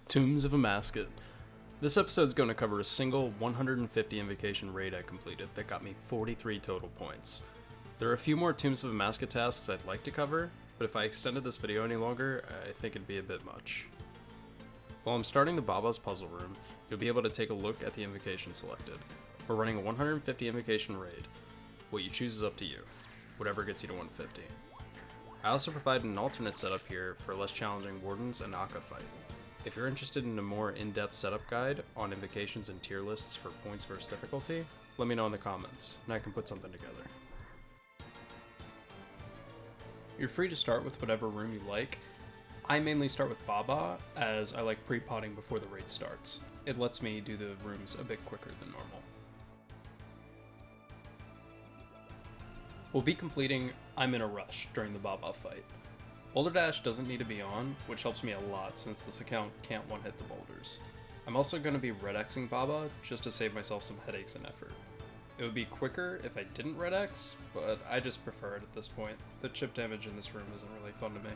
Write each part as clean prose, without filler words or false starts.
Tombs of a Mascot. This episode is going to cover a single 150 invocation raid I completed that got me 43 total points. There are a few more Tombs of a Mascot tasks I'd like to cover, but if I extended this video any longer, I think it'd be a bit much. While I'm starting the Baba's puzzle room, you'll be able to take a look at the invocation selected. We're running a 150 invocation raid. What you choose is up to you, whatever gets you to 150. I also provided an alternate setup here for a less challenging Wardens and Akka fight. If you're interested in a more in-depth setup guide on invocations and tier lists for points versus difficulty, let me know in the comments, and I can put something together. You're free to start with whatever room you like. I mainly start with Baba, as I like pre-potting before the raid starts. It lets me do the rooms a bit quicker than normal. We'll be completing I'm in a Rush during the Baba fight. Boulder Dash doesn't need to be on, which helps me a lot since this account can't one-hit the boulders. I'm also going to be red Xing Baba just to save myself some headaches and effort. It would be quicker if I didn't red X, but I just prefer it at this point. The chip damage in this room isn't really fun to me.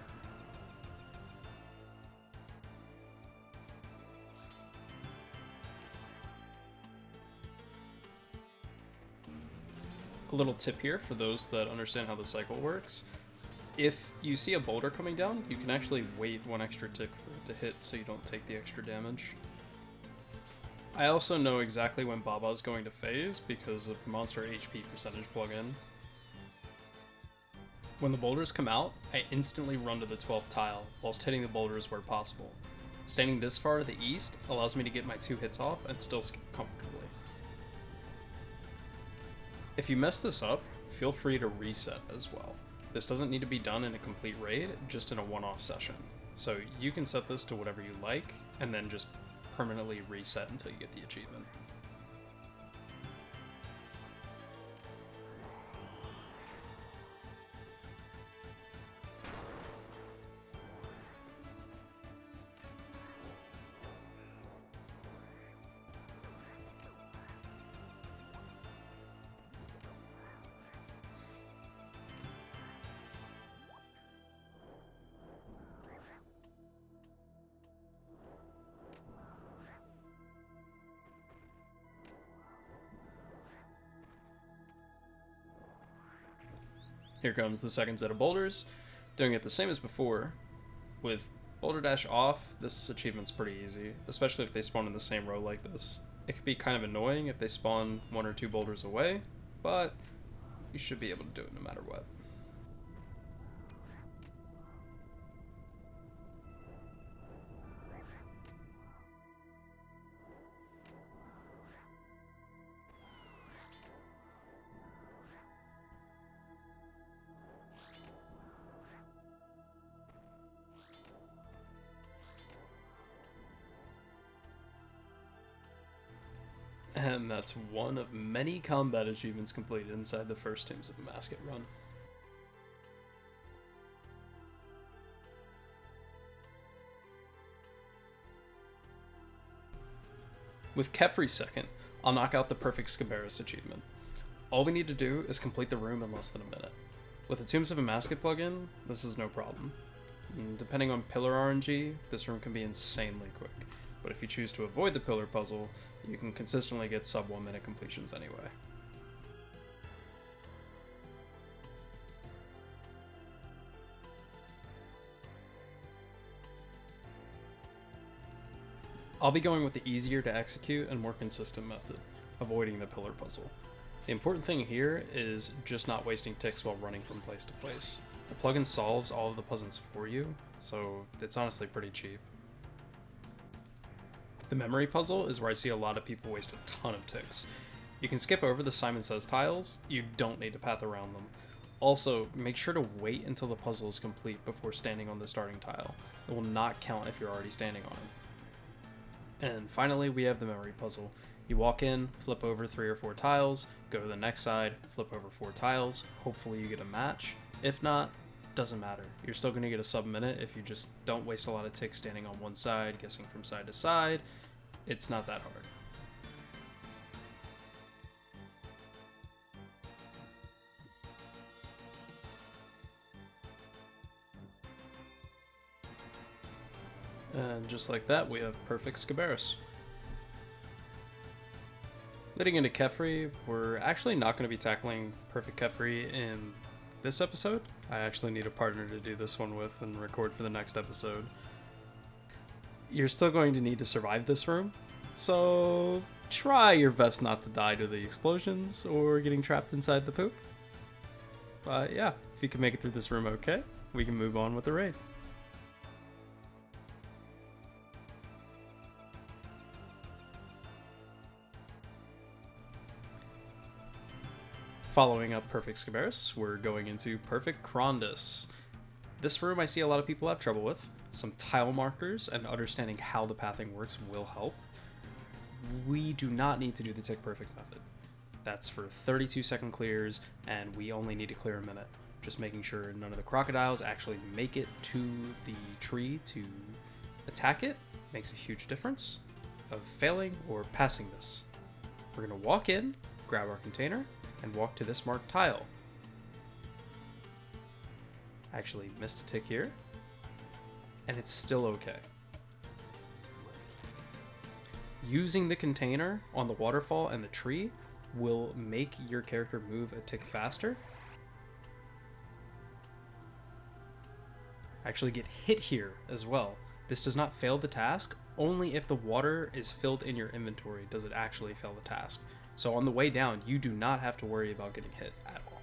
A little tip here for those that understand how the cycle works. If you see a boulder coming down, you can actually wait one extra tick for it to hit so you don't take the extra damage. I also know exactly when Baba is going to phase because of the monster HP percentage plugin. When the boulders come out, I instantly run to the 12th tile whilst hitting the boulders where possible. Standing this far to the east allows me to get my 2 hits off and still skip comfortably. If you mess this up, feel free to reset as well. This doesn't need to be done in a complete raid, just in a one-off session. So you can set this to whatever you like, and then just permanently reset until you get the achievement. Here comes the second set of boulders, doing it the same as before. With Boulder Dash off, this achievement's pretty easy, especially if they spawn in the same row like this. It can be kind of annoying if they spawn 1 or 2 boulders away, but you should be able to do it no matter what. And that's one of many combat achievements completed inside the first Tombs of the Mascot run. With Kephri second, I'll knock out the perfect Scabaras achievement. All we need to do is complete the room in less than a minute. With the Tombs of a Mascot plugin, this is no problem. And depending on pillar RNG, this room can be insanely quick. But if you choose to avoid the pillar puzzle, you can consistently get sub 1 minute completions anyway. I'll be going with the easier to execute and more consistent method, avoiding the pillar puzzle. The important thing here is just not wasting ticks while running from place to place. The plugin solves all of the puzzles for you, so it's honestly pretty cheap. The memory puzzle is where I see a lot of people waste a ton of ticks. You can skip over the Simon Says tiles, you don't need to path around them. Also, make sure to wait until the puzzle is complete before standing on the starting tile. It will not count if you're already standing on it. And finally, we have the memory puzzle. You walk in, flip over 3 or 4 tiles, go to the next side, flip over 4 tiles, hopefully you get a match. If not, doesn't matter. You're still going to get a sub minute if you just don't waste a lot of ticks standing on one side, guessing from side to side. It's not that hard. And just like that, we have perfect Scabaras. Leading into Kephri, we're actually not going to be tackling perfect Kephri in this episode. I actually need a partner to do this one with and record for the next episode. You're still going to need to survive this room, so try your best not to die to the explosions or getting trapped inside the poop. But yeah, if you can make it through this room okay, we can move on with the raid. Following up Perfect Scabaras, we're going into Perfect Crondis. This room I see a lot of people have trouble with. Some tile markers and understanding how the pathing works will help. We do not need to do the tick perfect method. That's for 32-second clears, and we only need to clear a minute. Just making sure none of the crocodiles actually make it to the tree to attack it makes a huge difference of failing or passing this. We're going to walk in, grab our container, and walk to this marked tile. Actually missed a tick here, and it's still okay. Using the container on the waterfall and the tree will make your character move a tick faster. Actually get hit here as well. This does not fail the task. Only if the water is filled in your inventory does it actually fail the task. So on the way down, you do not have to worry about getting hit at all.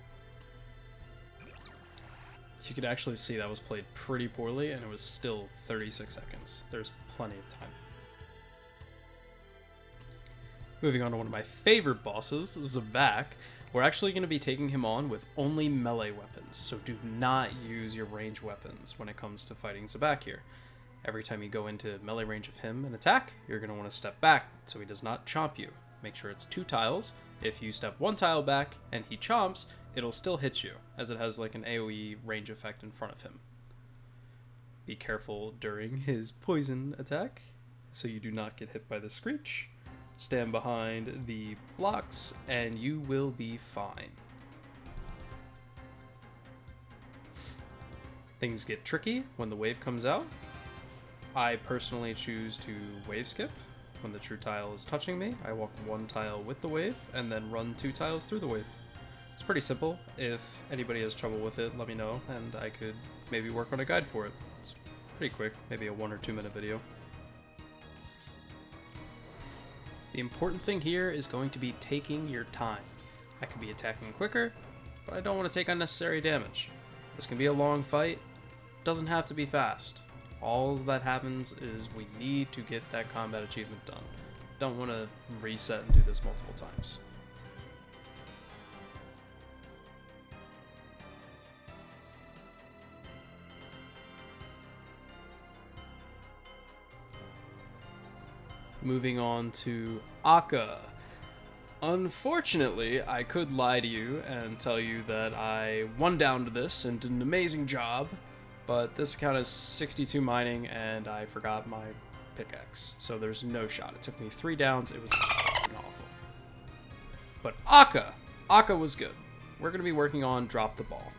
So you could actually see that was played pretty poorly, and it was still 36 seconds. There's plenty of time. Moving on to one of my favorite bosses, Zabak. We're actually going to be taking him on with only melee weapons, so do not use your range weapons when it comes to fighting Zabak here. Every time you go into melee range of him and attack, you're going to want to step back so he does not chomp you. Make sure it's 2 tiles. If you step 1 tile back and he chomps, it'll still hit you, as it has like an AoE range effect in front of him. Be careful during his poison attack, so you do not get hit by the screech. Stand behind the blocks, and you will be fine. Things get tricky when the wave comes out. I personally choose to wave skip. When the true tile is touching me, I walk 1 tile with the wave, and then run 2 tiles through the wave. It's pretty simple. If anybody has trouble with it, let me know, and I could maybe work on a guide for it. It's pretty quick, maybe a 1 or 2 minute video. The important thing here is going to be taking your time. I could be attacking quicker, but I don't want to take unnecessary damage. This can be a long fight, doesn't have to be fast. All that happens is we need to get that combat achievement done. Don't want to reset and do this multiple times. Moving on to Akka. Unfortunately, I could lie to you and tell you that I won down to this and did an amazing job, but this account is 62 mining and I forgot my pickaxe, so there's no shot. It took me 3 downs, it was awful. But Akka was good. We're going to be working on Drop the Ball.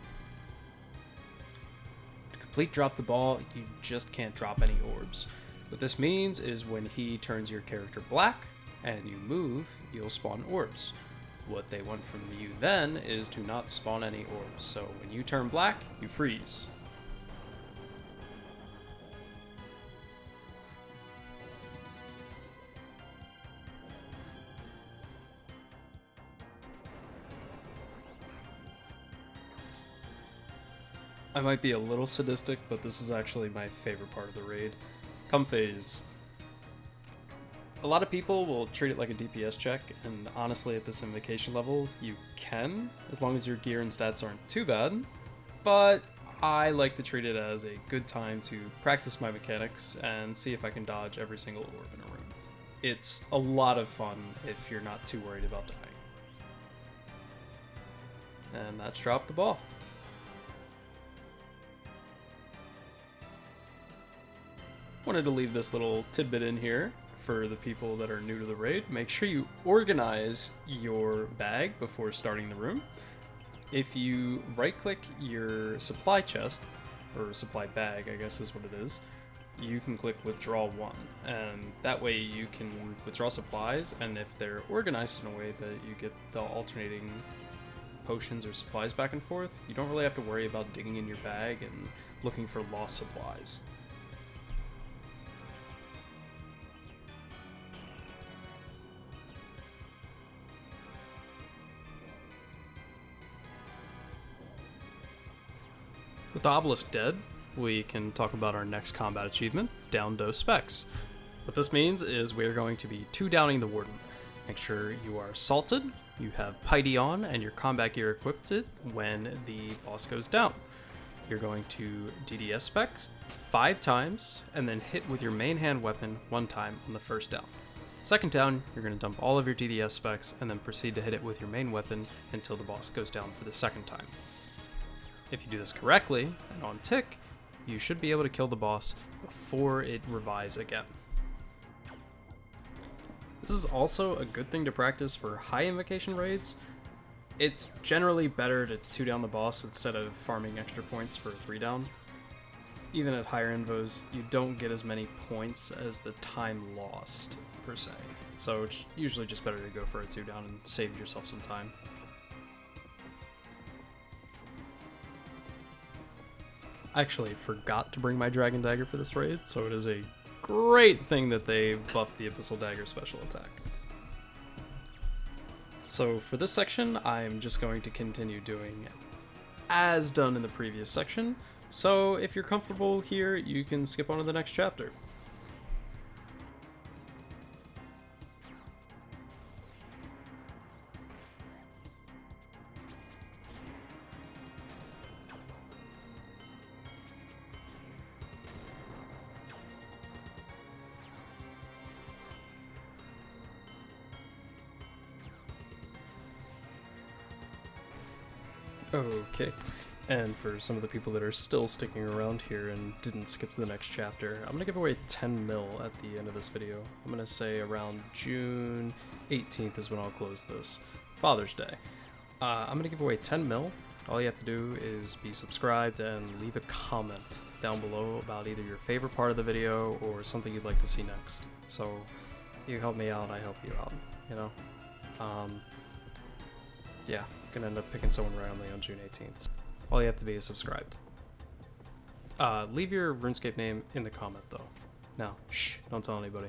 To complete Drop the Ball, you just can't drop any orbs. What this means is when he turns your character black and you move, you'll spawn orbs. What they want from you then is to not spawn any orbs. So when you turn black, you freeze. I might be a little sadistic, but this is actually my favorite part of the raid. Come phase. A lot of people will treat it like a DPS check, and honestly at this invocation level, you can, as long as your gear and stats aren't too bad, but I like to treat it as a good time to practice my mechanics and see if I can dodge every single orb in a room. It's a lot of fun if you're not too worried about dying. And that's Drop the Ball. Wanted to leave this little tidbit in here for the people that are new to the raid. Make sure you organize your bag before starting the room. If you right click your supply chest, or supply bag I guess is what it is, you can click withdraw 1, and that way you can withdraw supplies, and if they're organized in a way that you get the alternating potions or supplies back and forth, you don't really have to worry about digging in your bag and looking for lost supplies. With the Obelisk dead, we can talk about our next combat achievement, Down Dose Specs. What this means is we are going to be 2-downing the Warden. Make sure you are salted, you have Piety on, and your combat gear equipped when the boss goes down. You're going to DDS specs 5 times, and then hit with your main hand weapon 1 time on the first down. Second down, you're going to dump all of your DDS specs, and then proceed to hit it with your main weapon until the boss goes down for the second time. If you do this correctly, and on tick, you should be able to kill the boss before it revives again. This is also a good thing to practice for high invocation raids. It's generally better to 2-down the boss instead of farming extra points for a 3-down. Even at higher invos, you don't get as many points as the time lost, per se. So it's usually just better to go for a 2-down and save yourself some time. I actually forgot to bring my Dragon Dagger for this raid, so it is a great thing that they buffed the Abyssal Dagger special attack. So for this section, I'm just going to continue doing as done in the previous section, so if you're comfortable here, you can skip on to the next chapter. Okay, and for some of the people that are still sticking around here and didn't skip to the next chapter, I'm going to give away 10 mil at the end of this video. I'm going to say around June 18th is when I'll close this. Father's Day. I'm going to give away 10 mil. All you have to do is be subscribed and leave a comment down below about either your favorite part of the video or something you'd like to see next. So, you help me out, I help you out, you know? Yeah, gonna end up picking someone randomly on June 18th. All you have to be is subscribed. Leave your RuneScape name in the comment though. Now, shh, don't tell anybody.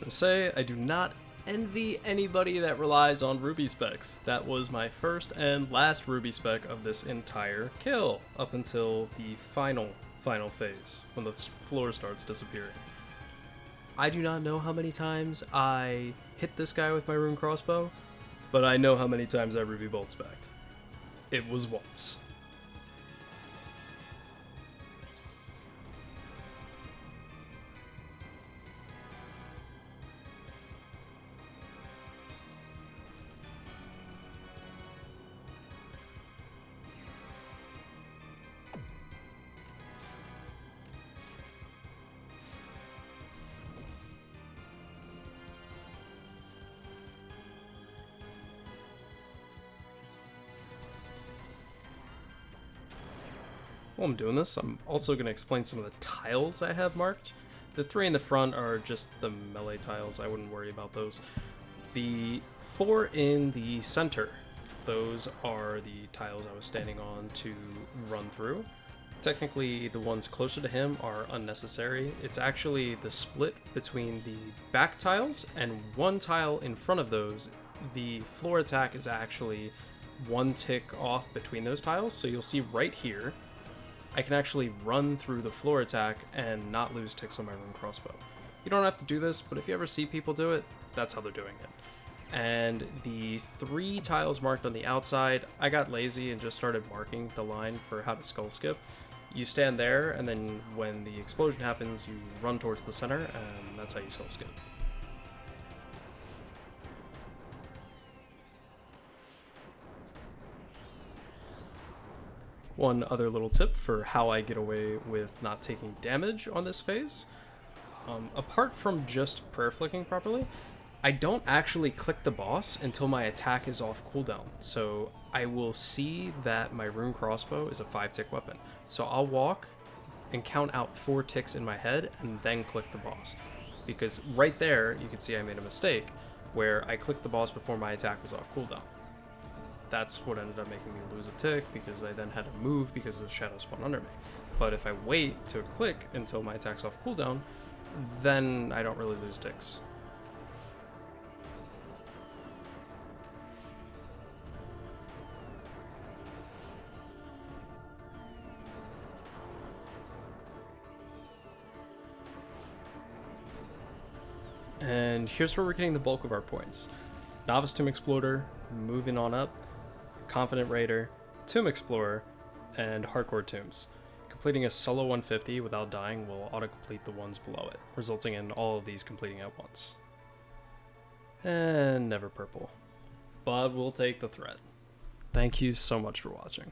To say, I do not envy anybody that relies on Ruby specs. That was my first and last Ruby spec of this entire kill, up until the final phase, when the floor starts disappearing. I do not know how many times I hit this guy with my rune crossbow, but I know how many times I Ruby bolt specced. It was once. While I'm doing this, I'm also going to explain some of the tiles I have marked. The 3 in the front are just the melee tiles, I wouldn't worry about those. The 4 in the center, those are the tiles I was standing on to run through. Technically, the ones closer to him are unnecessary. It's actually the split between the back tiles and 1 tile in front of those. The floor attack is actually 1 tick off between those tiles, so you'll see right here, I can actually run through the floor attack and not lose ticks on my rune crossbow. You don't have to do this, but if you ever see people do it, that's how they're doing it. And the 3 tiles marked on the outside, I got lazy and just started marking the line for how to skull skip. You stand there, and then when the explosion happens, you run towards the center, and that's how you skull skip. one other little tip for how I get away with not taking damage on this phase. Apart from just prayer flicking properly, I don't actually click the boss until my attack is off cooldown. So I will see that my rune crossbow is a 5-tick weapon. So I'll walk and count out 4 ticks in my head and then click the boss. Because right there, you can see I made a mistake where I clicked the boss before my attack was off cooldown. That's what ended up making me lose a tick, because I then had to move because the shadow spawned under me. But if I wait to click until my attack's off cooldown, then I don't really lose ticks. And here's where we're getting the bulk of our points. Novice Tomb Explorer, moving on up, Confident Raider, Tomb Explorer, and Hardcore Tombs. Completing a solo 150 without dying will auto-complete the ones below it, resulting in all of these completing at once. And never purple. But we'll take the threat. Thank you so much for watching.